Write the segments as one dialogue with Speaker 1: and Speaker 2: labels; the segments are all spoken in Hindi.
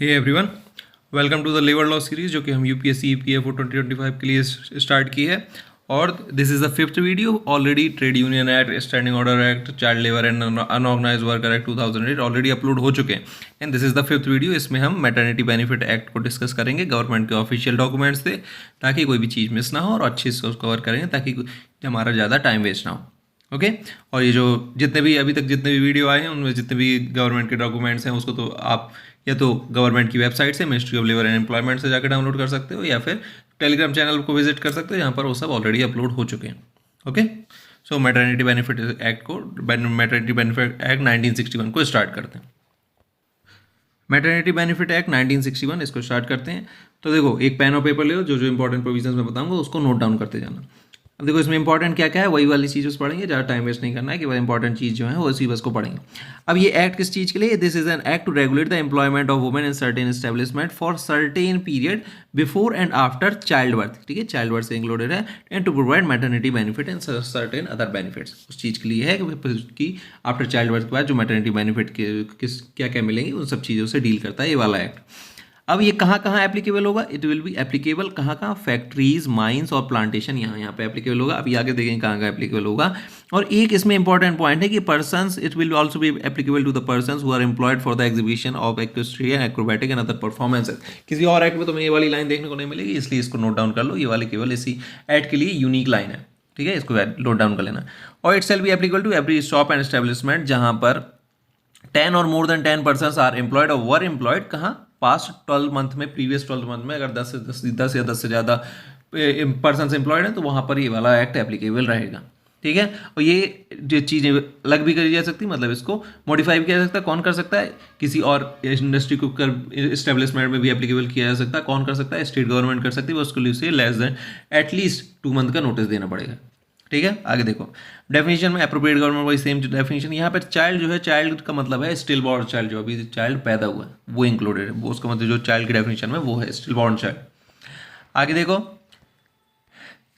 Speaker 1: Hey everyone, welcome to the labour law series जो कि हम यूपीएससी ईपीएफओ 2025 के लिए स्टार्ट की है। और this is the fifth video. Already trade union act, standing order act, child labour and unorganised worker act 2008 already upload हो चुके हैं। And this is the fifth video. इसमें हम मैटरनिटी बेनिफिट एक्ट को डिस्कस करेंगे, गवर्नमेंट के ऑफिशियल डॉक्यूमेंट्स से, ताकि कोई भी चीज़ मिस ना हो और अच्छे से उसको कवर करेंगे ताकि हमारा ज़्यादा टाइम वेस्ट ना हो। ओके और ये जो जितने भी अभी तक जितने भी वीडियो आए हैं उनमें जितने भी गवर्नमेंट के डॉक्यूमेंट्स हैं उसको तो आप या तो गवर्नमेंट की वेबसाइट से, ministry of labour and employment से जाकर डाउनलोड कर सकते हो, या फिर टेलीग्राम चैनल को विजिट कर सकते हो, यहाँ पर वो सब ऑलरेडी अपलोड हो चुके हैं। Okay so maternity benefit act को, मैटरनिटी बेनिफिट एक्ट 1961 को स्टार्ट करते हैं। मैटरनिटी बेनिफिट एक्ट 1961 इसको स्टार्ट करते हैं। तो देखो, एक पेन और पेपर ले लो, जो जो इंपॉर्टेंट प्रोविजंस मैं बताऊंगा उसको नोट डाउन करते जाना। अब देखो इसमें इंपॉर्टेंट क्या क्या है, वही वाली चीज़ पढ़ेंगे, ज़्यादा टाइम वेस्ट नहीं करना है कि वह इंपॉर्टेंट चीज़ जो है वो इसी बस को पढ़ेंगे। अब ये एक्ट किस चीज़ के लिए? This is an act to regulate the employment of women in certain establishment for certain period before and after child birth. ठीक है, चाइल्ड बर्थ से इंक्लूडेड है। And to provide maternity benefit and certain other benefits, उस चीज़ के लिए है कि आफ्टर चाइल्ड बर्थ के बाद जो मैटरनिटी बेनिफिट के किस क्या क्या मिलेंगे उन सब चीज़ों से डील करता है ये वाला एक्ट। अब ये कहाँ कहाँ एप्लीकेबल होगा? इट विल बी एप्लीकेबल कहाँ कहाँ? फैक्ट्रीज, माइंस और प्लांटेशन, यहाँ पे एप्लीकेबल होगा। अभी आगे देखेंगे कहाँ कहाँ एप्लीकेबल होगा। और एक इसमें इंपॉर्टेंट पॉइंट है कि persons, it will also be applicable to the persons who are employed for the exhibition of equestrian, acrobatic and other performances. किसी और एक्ट में तुम्हें ये वाली लाइन देखने को नहीं मिलेगी, इसलिए इसको नोट डाउन कर लो। ये वाली केवल इसी एक्ट के लिए यूनिक लाइन है। ठीक है, इसको नोट डाउन कर लेना। और it shall be applicable to every shop and establishment जहाँ पर 10 और more than 10 persons are employed और वर एम्प्लॉयड। कहाँ? पास्ट 12 मंथ में, प्रीवियस 12 मंथ में अगर 10 या 10 से ज़्यादा पर्सन्स एम्प्लॉयड हैं तो वहाँ पर ये वाला एक्ट एप्लीकेबल रहेगा। ठीक है, और ये जो चीज़ें अलग भी करी जा सकती, मतलब इसको मॉडिफाई भी किया जा सकता है। कौन कर सकता है? किसी और इंडस्ट्री को एस्टेब्लिशमेंट में भी एप्लीकेबल किया जा सकता है। कौन कर सकता है? स्टेट गवर्नमेंट कर सकती है। उसके लिए उसे लेस देन एटलीस्ट 2 मंथ का नोटिस देना पड़ेगा। ठीक है, आगे देखो डेफिनेशन में एप्रोप्रिएट गवर्नमेंट वही सेम डेफिनेशन। यहाँ पर चाइल्ड जो है, चाइल्ड का मतलब है स्टिल बॉर्न चाइल्ड, जो अभी चाइल्ड पैदा हुआ है वो इंक्लूडेड है। वो उसका मतलब जो चाइल्ड की डेफिनेशन में वो है स्टिल बॉर्न चाइल्ड। आगे देखो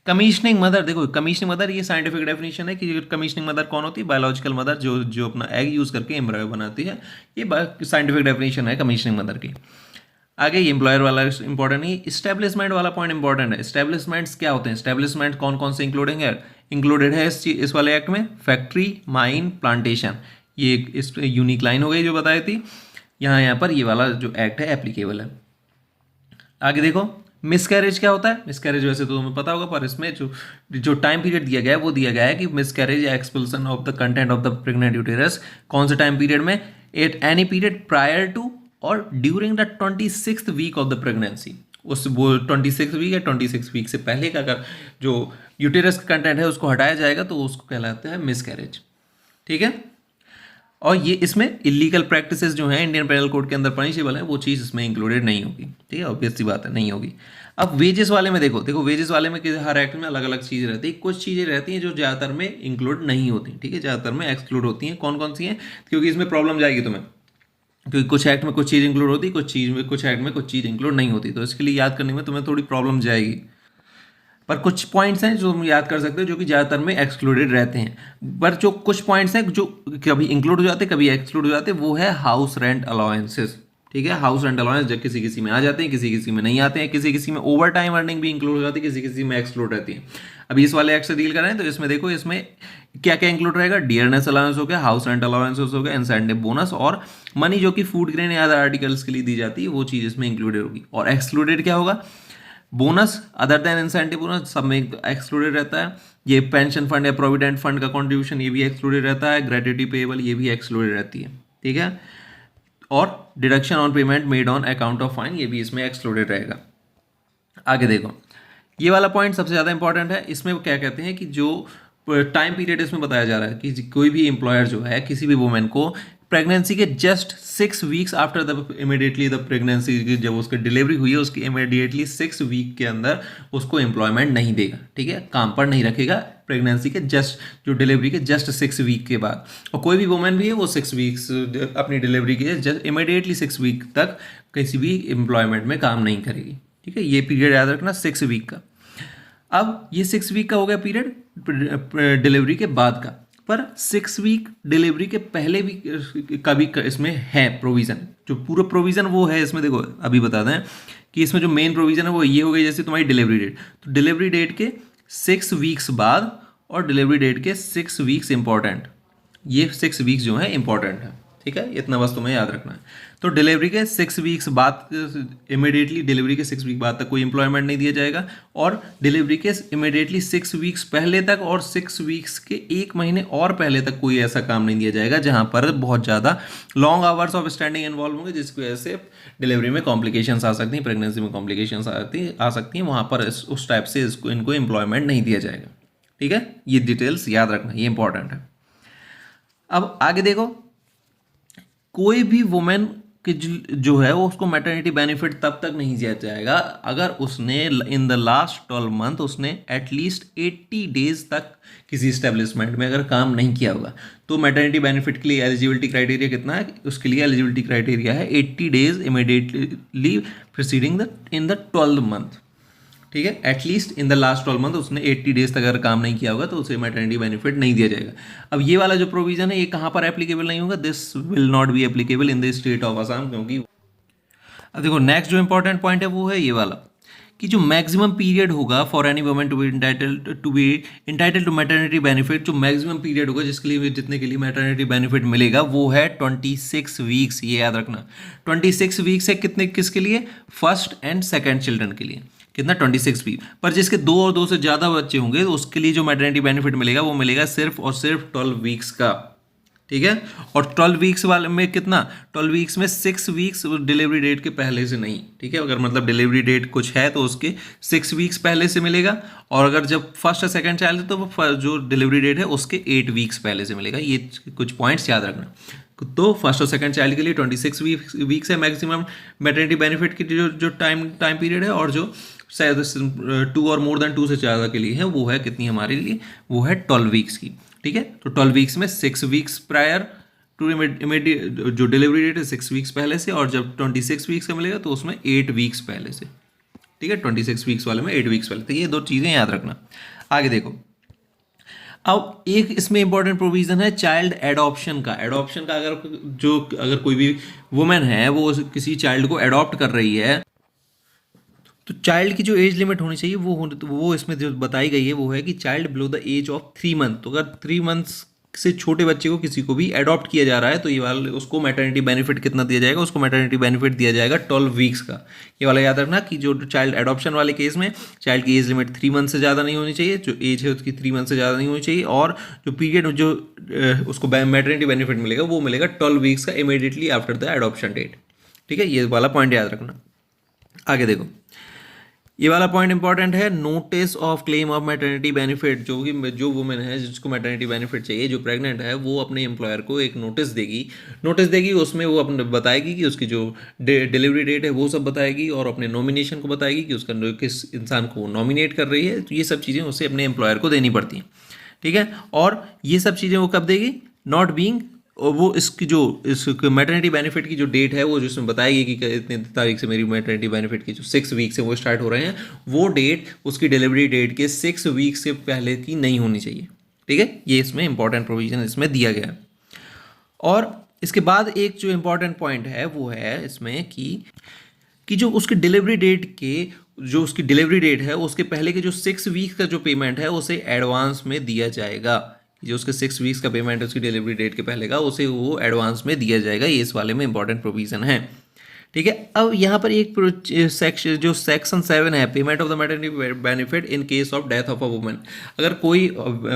Speaker 1: कमीशनिंग मदर। देखो कमीशनिंग मदर ये साइंटिफिक डेफिनेशन है कि कमीशनिंग मदर कौन होती है? बायोलॉजिकल मदर, जो अपना एग यूज करके एम्ब्रायो बनाती है। ये साइंटिफिक डेफिनेशन है कमीशनिंग मदर की। आगे ये एम्प्लॉयर वाला इंपॉर्टेंट नहीं, इस्टेब्लिशमेंट वाला पॉइंट इंपॉर्टेंट है। इस्टेब्लिशमेंट्स क्या होते हैं? इस्टेब्लिशमेंट कौन कौन से इंक्लूडेड है इस वाले एक्ट में? Factory, mine, plantation. ये इस यूनिक लाइन हो गई जो बताई थी। यहाँ पर ये वाला जो एक्ट है एप्लीकेबल है। आगे देखो मिसकैरेज क्या होता है? मिसकैरेज वैसे तो तुम्हें पता होगा, पर इसमें जो टाइम पीरियड दिया गया है वो दिया गया है कि मिसकैरेज या expulsion of the content of the pregnant uterus कौन से टाइम पीरियड में? At any period prior to और during the 26th week of the pregnancy. उस वो 26 वीक या 26 वीक से पहले का अगर जो यूटेरस का कंटेंट है उसको हटाया जाएगा तो उसको कहलाता है मिसकैरेज। ठीक है, और ये इसमें इलीगल प्रैक्टिसेस जो हैं इंडियन पेनल कोड के अंदर पनिशेबल है, वो चीज़ इसमें इंक्लूडेड नहीं होगी। ठीक है, ऑब्वियस सी बात है, नहीं होगी। अब वेजेस वाले में देखो वेजेस वाले में हर एक्ट में अलग अलग चीज़ रहती है। कुछ चीज़ें रहती हैं जो ज़्यादातर में इंक्लूड नहीं होती। ठीक है, ज़्यादातर में एक्सक्लूड होती हैं। कौन कौन सी हैं? क्योंकि इसमें प्रॉब्लम जाएगी तुम्हें, क्योंकि कुछ एक्ट में कुछ चीज़ इंक्लूड होती है, कुछ एक्ट में कुछ चीज़ इंक्लूड नहीं होती। तो इसके लिए याद करने में तुम्हें थोड़ी प्रॉब्लम जाएगी। पर कुछ पॉइंट्स हैं जो तुम याद कर सकते हो जो कि ज़्यादातर में एक्सक्लूडेड रहते हैं। पर जो कुछ पॉइंट्स हैं जो कभी इंक्लूड हो जाते कभी एक्सक्लूड हो जाते, वो है हाउस रेंट अलाउंसेस। ठीक है, हाउस रेंट अलाउंस जब किसी किसी में आ जाते हैं, किसी किसी में नहीं आते हैं, किसी किसी में ओवर टाइम अर्निंग भी इंक्लूड हो जाती है, किसी किसी में एक्सक्लूड रहती है। अभी इस वाले एक्ट से डील कर रहे हैं तो इसमें देखो इसमें क्या क्या इंक्लूड रहेगा? डियरनेस अलाउंस हो गया, हाउस रेंट अलाउंस हो गया, इंसेंटिव बोनस और मनी जो कि फूड ग्रेन या अदर आर्टिकल्स के लिए दी जाती है, वो चीज़ इसमें इंक्लूडेड होगी। और एक्सक्लूडेड क्या होगा? Bonus other than incentive bonus, सब में एक्सक्लूडेड रहता है। ये पेंशन फंड या प्रोविडेंट फंड का कंट्रीब्यूशन ये भी एक्सक्लूडेड रहता है। ग्रेट्युटी पेएबल ये भी एक्सक्लूडेड रहती है। ठीक है, और deduction on payment made on account of fine ये भी इसमें एक्सक्लूडेड रहेगा। आगे देखो ये वाला पॉइंट सबसे ज़्यादा इंपॉर्टेंट है। इसमें क्या कहते हैं कि जो टाइम पीरियड इसमें बताया जा रहा है कि कोई भी एम्प्लॉयर जो है किसी भी वुमेन को प्रेगनेंसी के just 6 weeks after the immediately the pregnancy, जब उसकी डिलीवरी हुई है उसकी इमीडिएटली 6 वीक के अंदर उसको एम्प्लॉयमेंट नहीं देगा। ठीक है, काम पर नहीं रखेगा प्रेगनेंसी के जस्ट जो डिलीवरी के जस्ट 6 वीक के बाद। और कोई भी वुमेन भी है वो 6 वीक्स अपनी डिलीवरी के जस्ट इमीडिएटली 6 वीक तक किसी भी एम्प्लॉयमेंट में काम नहीं करेगी। ठीक है, ये पीरियड याद रखना 6 वीक का। अब ये 6 वीक का हो गया पीरियड डिलीवरी के बाद का। पर 6 वीक डिलीवरी के पहले भी का भी इसमें है प्रोविज़न। जो पूरा प्रोविज़न वो है इसमें, देखो अभी बता दें कि इसमें जो मेन प्रोविज़न है वो ये हो गई, जैसे तुम्हारी डिलीवरी डेट, तो डिलीवरी डेट के 6 वीक्स बाद और डिलीवरी डेट के 6 वीक्स इंपॉर्टेंट, ये 6 वीक्स जो है इंपॉर्टेंट है, ठीक है, इतना बस तुम्हें याद रखना है। तो डिलीवरी के 6 वीक्स बाद, इमीडिएटली डिलीवरी के 6 वीक बाद तक कोई एम्प्लॉयमेंट नहीं दिया जाएगा, और डिलीवरी के इमीडिएटली 6 वीक्स पहले तक और 6 वीक्स के 1 महीने और पहले तक कोई ऐसा काम नहीं दिया जाएगा जहां पर बहुत ज़्यादा long hours of standing involve होंगे, जिसकी वजह से डिलीवरी में कॉम्प्लिकेशंस आ सकती हैं, प्रेगनेंसी में कॉम्प्लिकेशंस आ सकती हैं, वहाँ पर उस टाइप से इनको एम्प्लॉयमेंट नहीं दिया जाएगा, ठीक है। ये डिटेल्स याद रखना, ये इंपॉर्टेंट है। अब आगे देखो, कोई भी वुमेन कि जो है वो उसको मैटरनिटी बेनिफिट तब तक नहीं दिया जाएगा अगर उसने इन द लास्ट 12 मंथ उसने एटलीस्ट 80 डेज तक किसी इस्टेब्लिशमेंट में अगर काम नहीं किया होगा। तो मैटरनिटी बेनिफिट के लिए एलिजिबिलिटी क्राइटेरिया कितना है, उसके लिए एलिजिबिलिटी क्राइटेरिया है 80 days immediately preceding in the 12th month, ठीक है। At least in the last 12 month उसने 80 डेज तक अगर काम नहीं किया होगा तो उसे मैटरनिटी बेनिफिट नहीं दिया जाएगा। अब ये वाला जो प्रोविजन है ये कहाँ पर एप्लीकेबल नहीं होगा, this will not be applicable in the state of Assam, क्योंकि अब देखो नेक्स्ट जो इंपॉर्टेंट पॉइंट है वो है ये वाला कि जो मैक्सिमम पीरियड होगा for any woman to be entitled to maternity benefit, जो मैक्सिमम पीरियड होगा जितने के लिए मैटरनिटी बेनिफिट मिलेगा वो है 26 वीक्स, ये याद रखना। 26 वीक्स है किसके लिए, फर्स्ट एंड सेकेंड चिल्ड्रन के लिए, कितना 26 वीक। पर जिसके 2 और 2 से ज़्यादा बच्चे होंगे तो उसके लिए जो मैटरनिटी बेनिफिट मिलेगा वो मिलेगा सिर्फ और सिर्फ 12 वीक्स का, ठीक है। और 12 वीक्स वाले में कितना, 12 वीक्स में 6 वीक्स डिलीवरी डेट के पहले से नहीं, ठीक है। अगर मतलब डिलीवरी डेट कुछ है तो उसके 6 वीक्स पहले से मिलेगा, और अगर जब फर्स्ट और सेकंड चाइल्ड है तो वो जो डिलीवरी डेट है उसके 8 वीक्स पहले से मिलेगा। ये कुछ पॉइंट्स याद रखना। तो फर्स्ट और सेकंड चाइल्ड के लिए 26 वीक्स है मैक्सिमम मैटरनिटी बेनिफिट की जो टाइम पीरियड है, और जो 2 और मोर देन 2 से ज़्यादा के लिए है वो है कितनी हमारे लिए, वो है 12 वीक्स की, ठीक है। तो 12 वीक्स में 6 वीक्स प्रायर टू इमीडिएट जो डिलीवरी डेट है 6 वीक्स पहले से, और जब 26 वीक्स का मिलेगा तो उसमें 8 वीक्स पहले से, ठीक है। 26 वीक्स वाले में 8 वीक्स पहले, तो ये 2 चीज़ें याद रखना। आगे देखो, अब एक इसमें इंपॉर्टेंट प्रोविजन है चाइल्ड एडॉप्शन का। अगर कोई भी वुमेन है वो किसी चाइल्ड को एडॉप्ट कर रही है तो चाइल्ड की जो एज लिमिट होनी चाहिए वो इसमें जो बताई गई है वो है कि child below the age of 3 month. तो अगर 3 मंथ्स से छोटे बच्चे को किसी को भी एडॉप्ट किया जा रहा है तो ये वाला उसको मैटरनिटी बेनिफिट कितना दिया जाएगा, उसको मैटरनिटी बेनिफिट दिया जाएगा 12 वीक्स का। ये वाला याद रखना कि जो चाइल्ड एडॉप्शन वाले केस में चाइल्ड की एज लिमिट 3 मंथ से ज़्यादा नहीं होनी चाहिए, जो एज है उसकी 3 मंथ से ज़्यादा नहीं होनी चाहिए, और जो पीरियड जो उसको मैटरनिटी बेनिफिट मिलेगा वो मिलेगा 12 वीक्स का immediately after the adoption date, ठीक है। ये वाला पॉइंट याद रखना। आगे देखो, ये वाला पॉइंट इंपॉर्टेंट है, notice of claim of maternity benefit. जो वुमेन है जिसको मैटरनिटी बेनिफिट चाहिए, जो प्रेग्नेंट है, वो अपने एम्प्लॉयर को एक नोटिस देगी। उसमें वो अपने बताएगी कि उसकी जो डिलीवरी डेट है वो सब बताएगी, और अपने नॉमिनेशन को बताएगी कि उसका किस इंसान को नॉमिनेट कर रही है। तो ये सब चीज़ें उसे अपने एम्प्लॉयर को देनी पड़ती हैं, ठीक है। और ये सब चीज़ें वो कब देगी, नॉट बीइंग, और वो इसकी जो इस मैटरनिटी बेनिफिट की जो डेट है वो जिसमें बताएगी कि इतने तारीख से मेरी मैटरनिटी बेनिफिट की जो 6 वीक्स है वो स्टार्ट हो रहे हैं, वो डेट उसकी डिलीवरी डेट के 6 वीक्स से पहले की नहीं होनी चाहिए, ठीक है। ये इसमें इंपॉर्टेंट प्रोविजन इसमें दिया गया है। और इसके बाद एक जो इंपॉर्टेंट पॉइंट है वो है इसमें कि जो उसकी डिलीवरी डेट के जो उसकी डिलीवरी डेट है उसके पहले के जो 6 वीक का जो पेमेंट है उसे एडवांस में दिया जाएगा। जो उसके 6 वीक्स का पेमेंट है उसकी डिलीवरी डेट के पहले का, उसे वो एडवांस में दिया जाएगा। ये इस वाले में इंपॉर्टेंट प्रोविजन है, ठीक है। अब यहाँ पर एक सेक्शन 7 है, payment of the maternity benefit in case of death of a woman. अगर कोई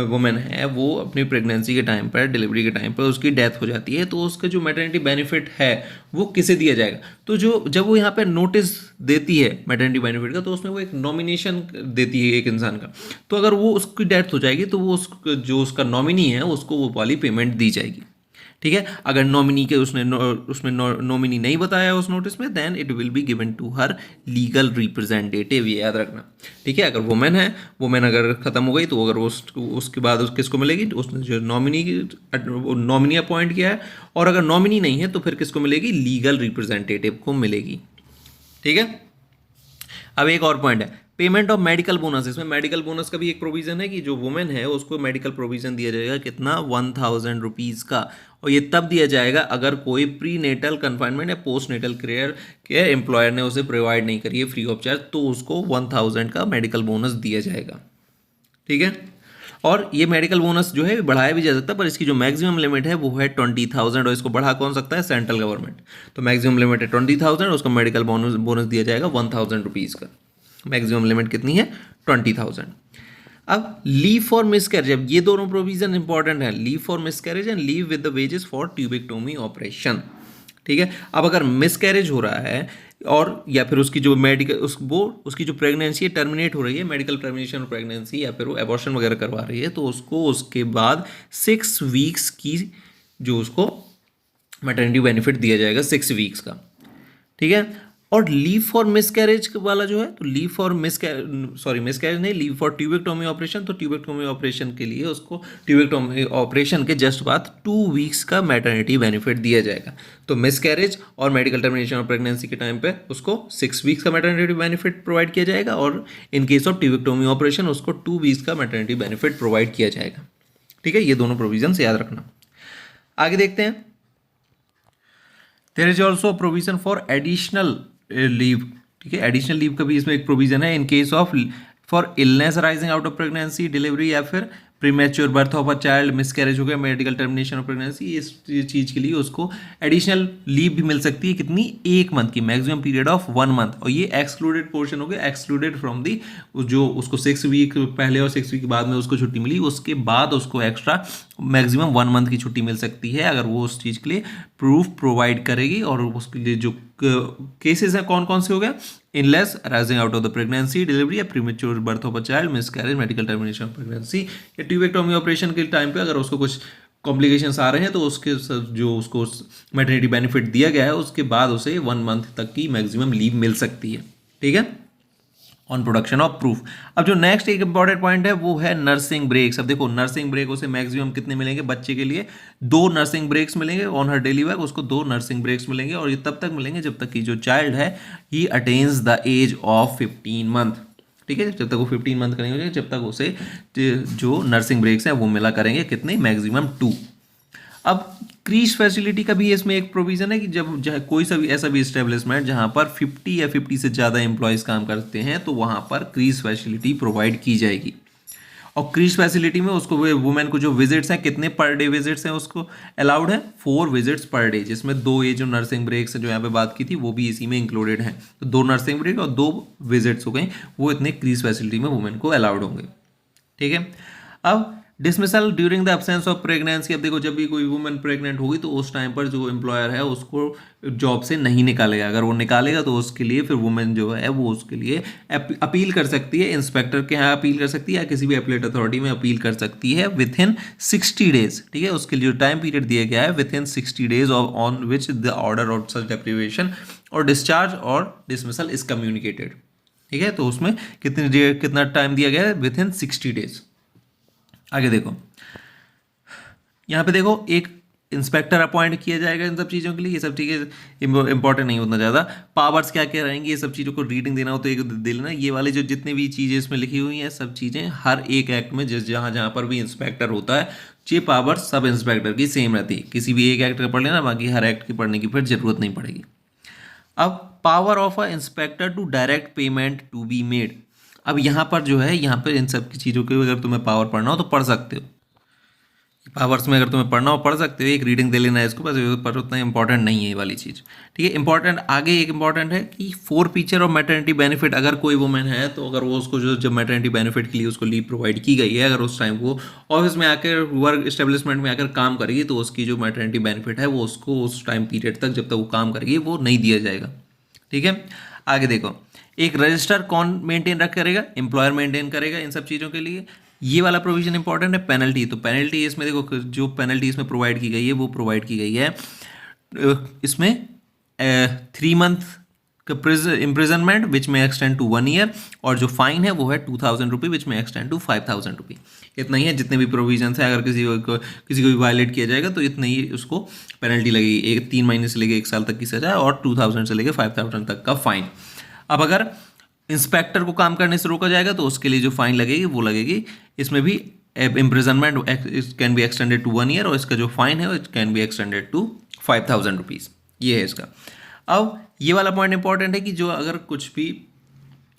Speaker 1: वुमन है वो अपनी प्रेगनेंसी के टाइम पर, डिलीवरी के टाइम पर उसकी डेथ हो जाती है तो उसका जो मैटरनिटी बेनिफिट है वो किसे दिया जाएगा। तो जब वो यहाँ पर नोटिस देती है मैटरनिटी बेनिफिट का तो उसमें वो एक नॉमिनेशन देती है एक इंसान का। तो अगर वो उसकी डेथ हो जाएगी तो वो जो उसका नॉमिनी है उसको वो वाली पेमेंट दी जाएगी, ठीक है। अगर नॉमिनी के उसमें नॉमिनी नहीं बताया उस नोटिस में, then it will be given to her legal representative, ये याद रखना, ठीक है। अगर वुमेन अगर खत्म हो गई तो अगर उसके बाद किसको मिलेगी, उसने जो नॉमिनी अपॉइंट किया है, और अगर नॉमिनी नहीं है तो फिर किसको मिलेगी, लीगल रिप्रेजेंटेटिव को मिलेगी, ठीक है। अब एक और पॉइंट है, पेमेंट ऑफ मेडिकल बोनस, इसमें मेडिकल बोनस का भी एक प्रोविजन है कि जो वुमेन है उसको मेडिकल प्रोविजन दिया जाएगा कितना, 1000 रुपीज़ का। और ये तब दिया जाएगा अगर कोई प्री नेटल कन्फाइनमेंट या पोस्ट नेटल केयर के एम्प्लॉयर ने उसे प्रोवाइड नहीं करी है फ्री ऑफ चार्ज, तो उसको 1000 का मेडिकल बोनस दिया जाएगा। ठीक है, और ये मेडिकल बोनस जो है बढ़ाया भी जा सकता है, पर इसकी जो मैक्सिमम लिमिट है वो है 20,000, और इसको बढ़ा कौन सकता है, सेंट्रल गवर्नमेंट। तो मैक्सिमम लिमिट है 20,000, उसको मेडिकल बोनस दिया जाएगा 1000 रुपीज़ का। मैक्सिमम लिमिट कितनी है, 20,000। अब लीव फॉर मिसकैरेज, अब ये दोनों प्रोविजन इंपॉर्टेंट है, leave for miscarriage and leave with the wages for tubectomy operation. ठीक है, अब अगर मिसकैरेज हो रहा है और या फिर उसकी जो मेडिकल उसकी जो प्रेगनेंसी है टर्मिनेट हो रही है, मेडिकल टर्मिनेशन ऑफ प्रेगनेंसी, या फिर वो एबॉर्शन वगैरह करवा रही है, तो उसको उसके बाद 6 वीक्स की जो उसको मैटरनिटी बेनिफिट दिया जाएगा 6 वीक्स का। ठीक है, और लीव फॉर मिसकैरेज वाला जो है, तो लीव फॉर मिसकैरेज नहीं, लीव फॉर ट्यूबेक्टोमी ऑपरेशन, तो ट्यूबेक्टोमी ऑपरेशन के लिए उसको ट्यूबेक्टोमी ऑपरेशन के जस्ट बाद 2 वीक्स का मैटरनिटी बेनिफिट दिया जाएगा। तो मिसकैरेज और मेडिकल टर्मिनेशन ऑफ प्रेगनेंसी के टाइम पे उसको 6 वीक्स का मैटरनिटी बेनिफिट प्रोवाइड किया जाएगा, और in case of tubectomy operation उसको 2 वीक्स का मैटरनिटी बेनिफिट प्रोवाइड किया जाएगा। ठीक है, ये दोनों प्रोविजन याद रखना। आगे देखते हैं, there is also provision for additional leave. ठीक है, एडिशनल लीव का भी इसमें एक प्रोविजन है in case of for illness arising out of pregnancy, delivery या फिर premature birth of a child, miscarriage हो गया, मेडिकल टर्मिनेशन ऑफ प्रेगनेंसी, इस चीज़ के लिए उसको एडिशनल लीव भी मिल सकती है। कितनी, 1 मंथ की, मैक्सिमम पीरियड ऑफ 1 मंथ। और ये एक्सक्लूडेड पोर्शन हो गया, एक्सक्लूडेड फ्रॉम दी, जो उसको 6 वीक पहले और 6 वीक बाद में उसको छुट्टी मिली, उसके बाद उसको एक्स्ट्रा मैक्सिमम 1 मंथ की छुट्टी मिल सकती है अगर वो उस चीज़ के लिए प्रूफ प्रोवाइड करेगी। और उसके लिए जो केसेस हैं कौन कौन से हो गए, इनलेस arising out of the pregnancy, delivery या premature birth of a child, miscarriage, medical termination of pregnancy, या ट्यूबेक्टोमी ऑपरेशन के टाइम पे अगर उसको कुछ कॉम्प्लिकेशंस आ रहे हैं, तो उसके जो उसको मैटरनिटी बेनिफिट दिया गया है उसके बाद उसे 1 मंथ तक की मैक्सिमम लीव मिल सकती है। ठीक है, ऑन प्रोडक्शन ऑफ प्रूफ। अब जो नेक्स्ट एक इंपॉर्टेंट पॉइंट है वो है नर्सिंग ब्रेक्स। अब देखो, नर्सिंग ब्रेक उसे मैक्सिमम कितने मिलेंगे, बच्चे के लिए 2 नर्सिंग ब्रेक्स मिलेंगे ऑन हर डेली वर्क, उसको 2 नर्सिंग ब्रेक्स मिलेंगे, और ये तब तक मिलेंगे जब तक कि जो चाइल्ड है he attains the age of 15 month. ठीक है, जब तक वो 15 मंथ करेंगे, जब तक उसे जो नर्सिंग ब्रेक्स हैं वो मिला करेंगे, कितने, मैक्सिमम 2। अब क्रीज फैसिलिटी का भी इसमें एक प्रोविजन है कि जब कोई सा भी ऐसा भी इस्टेब्लिशमेंट जहां पर 50 या 50 से ज़्यादा एम्प्लॉयज़ काम करते हैं, तो वहां पर क्रीज फैसिलिटी प्रोवाइड की जाएगी। और क्रीज फैसिलिटी में उसको वुमेन को जो विजिट्स हैं, कितने पर डे विजिट्स हैं उसको अलाउड है, 4 विजिट्स पर डे, जिसमें 2 ये जो नर्सिंग ब्रेक्स जो यहाँ पे बात की थी वो भी इसी में इंक्लूडेड हैं। तो 2 नर्सिंग ब्रेक और 2 विजिट्स हो गई, वो इतने क्रीज फैसिलिटी में वुमेन को अलाउड होंगे। ठीक है, अब dismissal during the absence of pregnancy. अब देखो, जब भी कोई वुमेन प्रेग्नेंट होगी तो उस टाइम पर जो एम्प्लॉयर है उसको जॉब से नहीं निकालेगा। अगर वो निकालेगा तो उसके लिए फिर वुमेन जो है वो उसके लिए अपील कर सकती है, इंस्पेक्टर के यहाँ अपील कर सकती है, या किसी भी एपीलेट अथॉरिटी में अपील कर सकती है विथ इन 60 डेज। ठीक है, उसके लिए जो टाइम पीरियड दिया गया है with in 60 days on which the order of such deprivation और डिस्चार्ज और डिसमिसल इज कम्युनिकेटेड। ठीक है, तो उसमें कितना टाइम दिया गया है, विथ इन 60 डेज। आगे देखो, यहाँ पे देखो एक इंस्पेक्टर अपॉइंट किया जाएगा इन सब चीज़ों के लिए। ये सब चीज़ें इंपॉर्टेंट नहीं उतना ज़्यादा, पावर्स क्या क्या रहेंगी, ये सब चीज़ों को रीडिंग देना हो तो एक दे लेना। ये वाले जो जितने भी चीज़ें इसमें लिखी हुई हैं, सब चीज़ें हर एक एक्ट में जहाँ जहाँ पर भी इंस्पेक्टर होता है, ये पावर सब इंस्पेक्टर की सेम रहती है। किसी भी एक एक्ट का पढ़ लेना, बाकी हर एक्ट की पढ़ने की फिर जरूरत नहीं पड़ेगी। अब power of a inspector to direct payment to be made. अब यहाँ पर जो है, यहाँ पर इन सब की चीज़ों के अगर तुम्हें पावर पढ़ना हो तो पढ़ सकते हो, पावर्स में अगर तुम्हें पढ़ना हो पढ़ सकते हो, एक रीडिंग दे लेना है इसको बस, पर उतना इंपॉर्टेंट नहीं है ये वाली चीज़। ठीक है, इंपॉर्टेंट आगे एक इंपॉर्टेंट है कि 4 फीचर ऑफ मैटरनिटी बेनिफिट। अगर कोई वुमेन है तो अगर वो उसको जो मैटरनिटी बेनिफिट के लिए उसको लीव प्रोवाइड की गई है, अगर उस टाइम वो ऑफिस में आकर वर्क एस्टेब्लिशमेंट में आकर काम करेगी, तो उसकी जो मैटरनिटी बेनिफिट है वो उसको उस टाइम पीरियड तक जब तक वो काम करेगी वो नहीं दिया जाएगा। ठीक है, आगे देखो, एक रजिस्टर कौन मेंटेन करेगा, एम्प्लॉयर मेंटेन करेगा इन सब चीज़ों के लिए। ये वाला प्रोविजन इंपॉर्टेंट है। पेनल्टी, तो पेनल्टी इसमें देखो, जो पेनल्टी इसमें प्रोवाइड की गई है वो प्रोवाइड की गई है इसमें 3 मंथ का इम्प्रिजनमेंट विच में एक्सटेंड टू 1 ईयर, और जो फाइन है वो है 2000 रुपये विच में एक्सटेंड टू 5000 रुपये। इतना ही है, जितने भी प्रोविजन है अगर किसी को भी वायलेट किया जाएगा तो इतना ही उसको पेनल्टी लगेगी, 3 महीने से लेकर 1 साल तक की सजा और 2000 से लेकर 5000 तक का फाइन। अब अगर इंस्पेक्टर को काम करने से रोका जाएगा तो उसके लिए जो फाइन लगेगी वो लगेगी। इसमें भी imprisonment can be extended to 1 year, और इसका जो फाइन है it can be extended to 5,000 rupees. ये है इसका। अब ये वाला पॉइंट इंपॉर्टेंट है कि जो अगर कुछ भी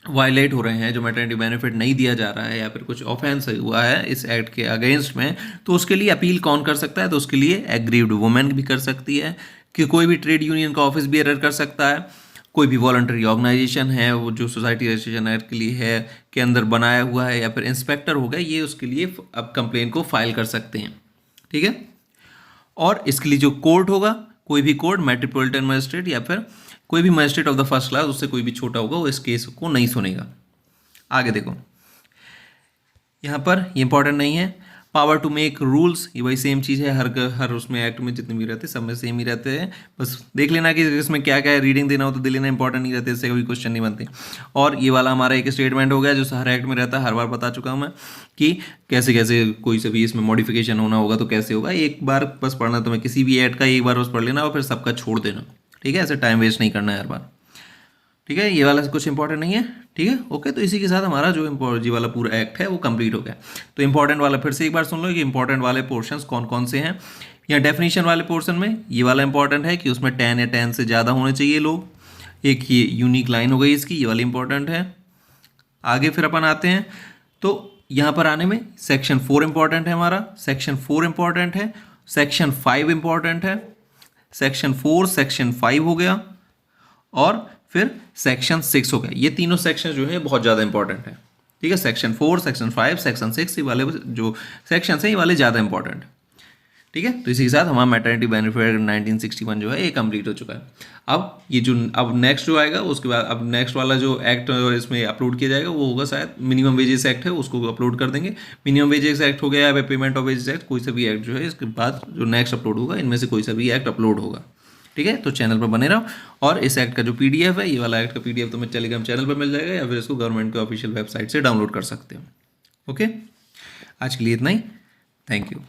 Speaker 1: वायलेट हो रहे हैं, जो मैटरनिटी बेनिफिट नहीं दिया जा रहा है या फिर कुछ ऑफेंस हुआ है इस एक्ट के अगेंस्ट में, तो उसके लिए अपील कौन कर सकता है? तो उसके लिए एग्रीव्ड वुमेन भी कर सकती है, कि कोई भी ट्रेड यूनियन का ऑफिस भी एरर कर सकता है, कोई भी वॉलंटरी ऑर्गेनाइजेशन है वो जो सोसाइटी रजिस्ट्रेशन एक्ट के लिए है के अंदर बनाया हुआ है, या फिर इंस्पेक्टर हो गया, ये उसके लिए अब कंप्लेन को फाइल कर सकते हैं। ठीक है। और इसके लिए जो कोर्ट होगा, कोई भी कोर्ट, मेट्रोपॉलिटन मजिस्ट्रेट या फिर कोई भी magistrate of the first class, उससे कोई भी छोटा होगा, वो इस केस को नहीं सुनेगा। आगे देखो, यहाँ पर ये इंपॉर्टेंट नहीं है, पावर टू मेक रूल्स, ये वही सेम चीज़ है, हर उसमें एक्ट में जितने भी रहते हैं सब में सेम ही रहते हैं। बस देख लेना कि इसमें क्या क्या है, रीडिंग देना हो तो दे लेना, इंपॉर्टेंट नहीं रहते, इससे कोई क्वेश्चन नहीं बनते। और ये वाला हमारा एक स्टेटमेंट हो गया जो हर एक्ट में रहता है, हर बार बता चुका हूँ मैं कि कैसे कैसे कोई से भी इसमें मॉडिफिकेशन होना होगा तो कैसे होगा। एक बार बस पढ़ना तुम्हें, किसी भी एक्ट का एक बार बस पढ़ लेना और फिर सबका छोड़ देना। ठीक है, ऐसे टाइम वेस्ट नहीं करना है हर बार। ठीक है, ये वाला कुछ इंपॉर्टेंट नहीं है। ठीक है, ओके। तो इसी के साथ हमारा जो जी वाला पूरा एक्ट है वो कंप्लीट हो गया। तो इंपॉर्टेंट वाला फिर से एक बार सुन लो कि इंपॉर्टेंट वाले पोर्शंस कौन कौन से हैं। यहाँ डेफिनेशन वाले पोर्शन में ये वाला इंपॉर्टेंट है कि उसमें 10 या 10 से ज़्यादा होने चाहिए लोग। एक ये यूनिक लाइन हो गई इसकी, ये वाली इंपॉर्टेंट है। आगे फिर अपन आते हैं, तो यहाँ पर आने में सेक्शन 4 इंपॉर्टेंट है हमारा, सेक्शन 4 इंपॉर्टेंट है, सेक्शन 5 इंपॉर्टेंट है, सेक्शन 4 सेक्शन 5 हो गया, और फिर सेक्शन 6 हो गया। ये तीनों सेक्शन जो है बहुत ज़्यादा इंपॉर्टेंट है। ठीक है, सेक्शन 4 सेक्शन 5 सेक्शन 6 ये वाले जो सेक्शन हैं ये वाले ज़्यादा इंपॉर्टेंट है। ठीक है, तो इसी के साथ हमारा मैटरनिटी बेनिफिट 1961 जो है ये कंप्लीट हो चुका है। अब ये जो अब नेक्स्ट जो आएगा उसके बाद अब नेक्स्ट वाला जो एक्ट इसमें अपलोड किया जाएगा वो होगा शायद मिनिमम वेजेस एक्ट है, उसको अपलोड कर देंगे। मिनिमम वेजेस एक्ट हो गया या पेमेंट ऑफ वेजेस एक्ट, कोई सा भी एक्ट जो है इसके बाद जो नेक्स्ट अपलोड होगा इनमें से कोई सा भी एक्ट अपलोड होगा। ठीक है, तो चैनल पर बने रहो। और इस एक्ट का जो पीडीएफ है, ये वाला एक्ट का पीडीएफ तुम्हें टेलीग्राम चैनल पर मिल जाएगा या फिर इसको गवर्नमेंट के ऑफिशियल वेबसाइट से डाउनलोड कर सकते हो। ओके, आज के लिए इतना ही। Thank you.